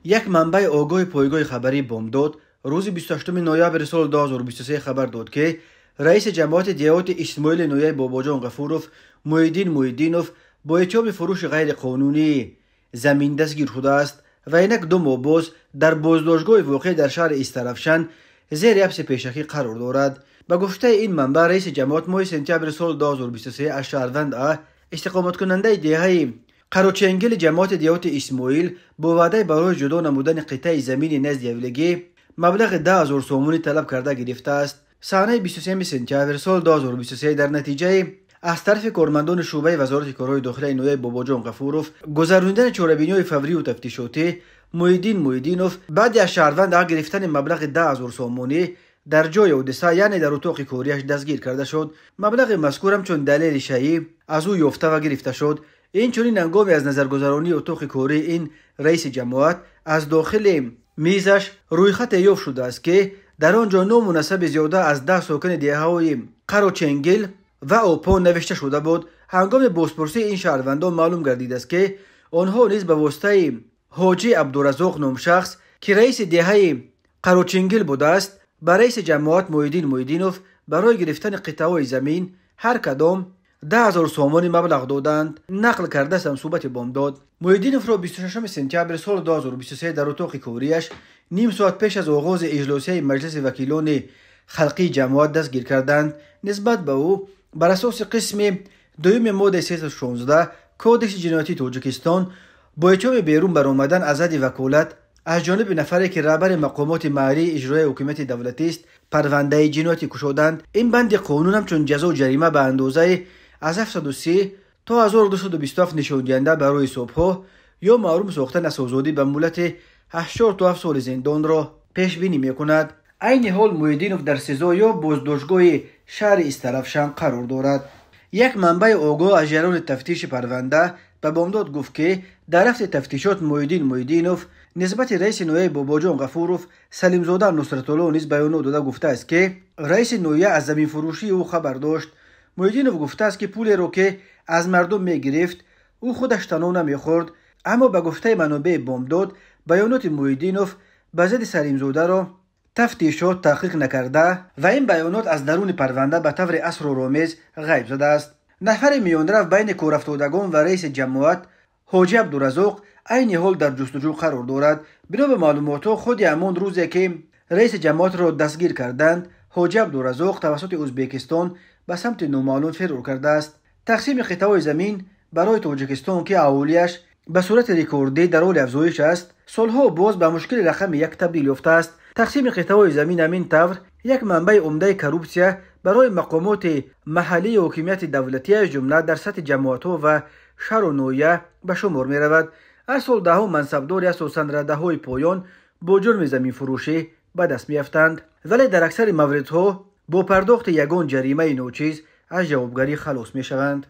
یک منبع آگاه پایگاه خبری بامداد روز 28 نوامبر سال 2023 خبر داد که رئیس جماعت دیهات اسماعیل نویه باباجان غفورов محیدین محیدینov با اتهام فروش غیر قانونی زمین دستگیر شده است و اینک 2 ماه باز در بازداشتگاه واقع در شهر استرافشان زیر حبس پیشکی قرار دارد. به گفته این منبع رئیس جماعت ماه سپتامبر سال 2023 از شهروند استقامت کننده دیهه قروچنگل جماعت دیهات اسماعیل با وعده برای جدا نمودن قطعه زمین نزد یولگی مبلغ 10,000 سومونی طلب کرده گرفته است. صحنه 23 سپتامبر سال 2023 در نتیجه از طرف کارمندان شعبه وزارت کارهای داخلی نویه باباجان غفورov گذراندن چاره‌بینی‌های فوری و تفتیشاتی محیدین محیدینov بعد از شهروند گرفتن مبلغ 10,000 سومونی در جای حادثه یعنی در اتاق کاریش دستگیر کرده شد. مبلغ مذکور هم چون دلیل شیعی از او یافته و گرفته شد. این چنین هنگامی از نظرگذرانی اتاق کاری این رئیس جماعت از داخل میزش روی خط یافت شده است که در آنجا نام مناسب زیاده از 10 ساکن دیهه‌های قروچنگل و اوپان نوشته شده بود. هنگام بازپرسی این شهروندان معلوم گردید است که آنها نیز به واسطه حاجی عبدالرزاق نام شخص که رئیس دیهه قروچنگل بوده است به رئیس جماعت محیدین محیدینov برای گرفتن قطعه‌های زمین هر کدام 10,000 سومانی مبلغ دادند. نقل کرده است صحبت بامداد. محیدینov را 26 سپتامبر سال 2023 در اتاق کاریش نیم ساعت پیش از آغاز اجلاسی مجلس وکیلان خلقی جماعت دستگیر کردند. نسبت به او بر اساس قسم دوم ماده 316 کودکس جنایتی تاجیکستان با اتهام بیرون برآمدن از حد وکالت از جانب نفری که رهبر مقامات محلی اجرای حکومت دولتی است پرونده جنایتی گشودند. این بند قانون هم چون جزا و جریمه به اندازه از 730 تا 1227 نشان دهنده برای صبح‌ها یا محروم ساختن از آزادی به مهلت 8 تا 7 سال زندان را پیش بینی می‌کند. عین حال محیدینov در سزا یا بازداشتگاه شهر استرافشان قرار دارد. یک منبع آگاه از جریان تفتیش پرونده به بامداد گفت که در رفت تفتیشات محیدین محیدینov نسبت رئیس نویه باباجان غفورov سلیمزاده نصرت الله نیز بیانات داده گفته است که رئیس نویه از زمین فروشی او خبر داشت. محیدینov گفته است که پولی را که از مردم میگرفت او خودش تنها نمیخورد، اما به گفته منابع بامداد بیانات محیدینov به ضد سلیمزاده را تفتیشات تحقیق نکرده و این بیانات از درون پرونده به طور اسرارآمیز غیب شده است. نفر میانرو بین کارافتادگان و رئیس جماعت حاجی عبدالرزاق عین حال در جستجو قرار دارد. بنا به معلومات خود همان روزی که رئیس جماعت را دستگیر کردند حاجی عبدالرزاق توسط ازبکستان به سمت نامعلوم فرار کرده است. تقسیم قطعه‌های زمین برای تاجیکستان که اهالیش به صورت رکوردی در حال افزایش است سالها باز به مشکل رقم 1 تبدیل یافته است. تقسیم قطعه‌های زمین همین طور یک منبع عمده کروپسیا برای مقامات محلی و حکومت دولتی از جمله در سطح جماعت‌ها و شهر و نویه به شمار می‌رود. هر سال ده‌ها منصبدار اساساً رده‌های پایان با جرم زمین فروشی به دست می‌افتند، ولی در اکثر مواردها با پرداخت یگان جریمه ناچیز از جوابگری خلاص می‌شوند.